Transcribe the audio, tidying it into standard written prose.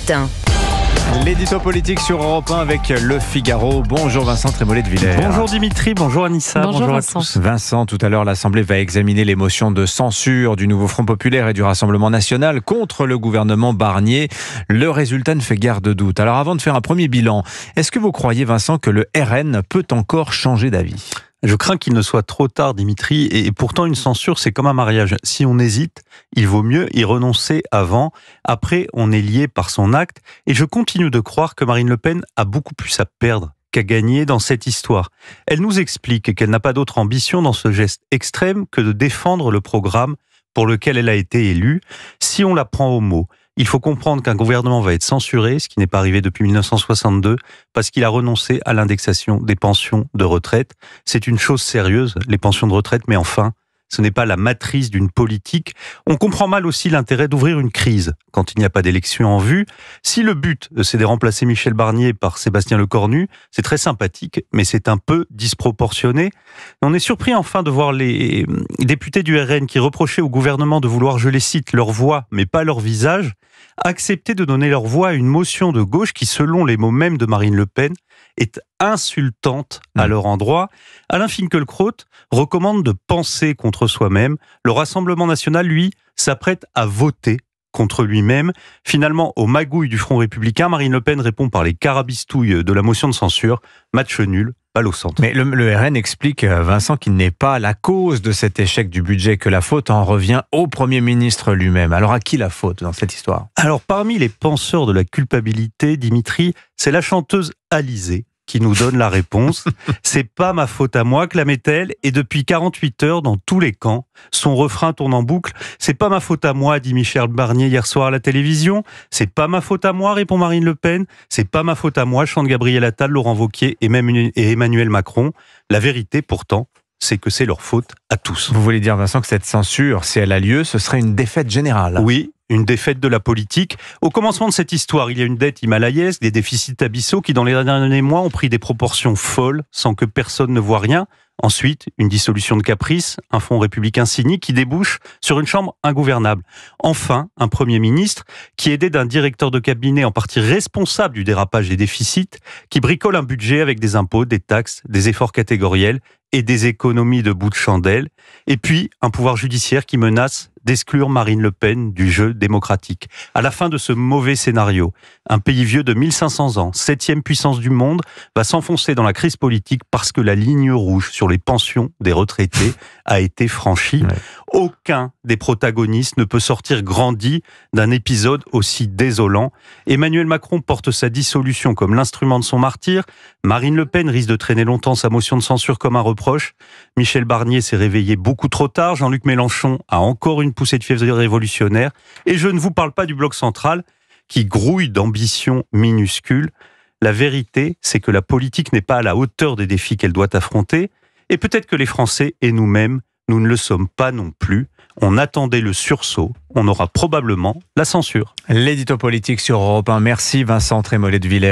Bourgotin. L'édito politique sur Europe 1 avec Le Figaro. Bonjour Vincent Trémollet de Villers. Bonjour Dimitri, bonjour Anissa, bonjour Vincent. à tous. Vincent, tout à l'heure, l'Assemblée va examiner les motions de censure du nouveau Front Populaire et du Rassemblement National contre le gouvernement Barnier. Le résultat ne fait guère de doute. Alors avant de faire un premier bilan, est-ce que vous croyez, Vincent, que le RN peut encore changer d'avis ? Je crains qu'il ne soit trop tard, Dimitri, et pourtant une censure, c'est comme un mariage. Si on hésite, il vaut mieux y renoncer avant. Après, on est lié par son acte. Et je continue de croire que Marine Le Pen a beaucoup plus à perdre qu'à gagner dans cette histoire. Elle nous explique qu'elle n'a pas d'autre ambition dans ce geste extrême que de défendre le programme pour lequel elle a été élue. Si on la prend au mot, il faut comprendre qu'un gouvernement va être censuré, ce qui n'est pas arrivé depuis 1962, parce qu'il a renoncé à l'indexation des pensions de retraite. C'est une chose sérieuse, les pensions de retraite, mais enfin, ce n'est pas la matrice d'une politique. On comprend mal aussi l'intérêt d'ouvrir une crise quand il n'y a pas d'élection en vue. Si le but, c'est de remplacer Michel Barnier par Sébastien Lecornu, c'est très sympathique, mais c'est un peu disproportionné. On est surpris enfin de voir les députés du RN qui reprochaient au gouvernement de vouloir, je les cite, leur voix, mais pas leur visage, accepter de donner leur voix à une motion de gauche qui, selon les mots mêmes de Marine Le Pen, est insultante à leur endroit. Alain Finkielkraut recommande de penser contre soi-même. Le Rassemblement national, lui, s'apprête à voter contre lui-même. Finalement, aux magouilles du Front républicain, Marine Le Pen répond par les carabistouilles de la motion de censure. Match nul, balle au centre. Mais le RN explique, Vincent, qu'il n'est pas la cause de cet échec du budget, que la faute en revient au Premier ministre lui-même. Alors à qui la faute dans cette histoire ? Alors, parmi les penseurs de la culpabilité, Dimitri, c'est la chanteuse Alizée qui nous donne la réponse. C'est pas ma faute à moi, clamait-elle, et depuis 48 heures, dans tous les camps, son refrain tourne en boucle. C'est pas ma faute à moi, dit Michel Barnier hier soir à la télévision. C'est pas ma faute à moi, répond Marine Le Pen. C'est pas ma faute à moi, chante Gabriel Attal, Laurent Wauquiez et Emmanuel Macron. La vérité, pourtant, c'est que c'est leur faute à tous. Vous voulez dire, Vincent, que cette censure, si elle a lieu, ce serait une défaite générale ? Oui, une défaite de la politique. Au commencement de cette histoire, il y a une dette himalayenne, des déficits abyssaux qui, dans les derniers mois, ont pris des proportions folles sans que personne ne voie rien. Ensuite, une dissolution de caprice, un fonds républicain cynique qui débouche sur une chambre ingouvernable. Enfin, un Premier ministre qui, aidé d'un directeur de cabinet en partie responsable du dérapage des déficits, qui bricole un budget avec des impôts, des taxes, des efforts catégoriels et des économies de bout de chandelle. Et puis, un pouvoir judiciaire qui menace d'exclure Marine Le Pen du jeu démocratique. À la fin de ce mauvais scénario, un pays vieux de 1500 ans, 7e puissance du monde, va s'enfoncer dans la crise politique parce que la ligne rouge sur les pensions des retraités a été franchie. Ouais. Aucun des protagonistes ne peut sortir grandi d'un épisode aussi désolant. Emmanuel Macron porte sa dissolution comme l'instrument de son martyre. Marine Le Pen risque de traîner longtemps sa motion de censure comme un reproche. Michel Barnier s'est réveillé beaucoup trop tard. Jean-Luc Mélenchon a encore une poussée de fièvre révolutionnaire. Et je ne vous parle pas du bloc central qui grouille d'ambitions minuscules. La vérité, c'est que la politique n'est pas à la hauteur des défis qu'elle doit affronter. Et peut-être que les Français et nous-mêmes, nous ne le sommes pas non plus. On attendait le sursaut, on aura probablement la censure. L'édito politique sur Europe 1. Merci Vincent Trémollet de Villers.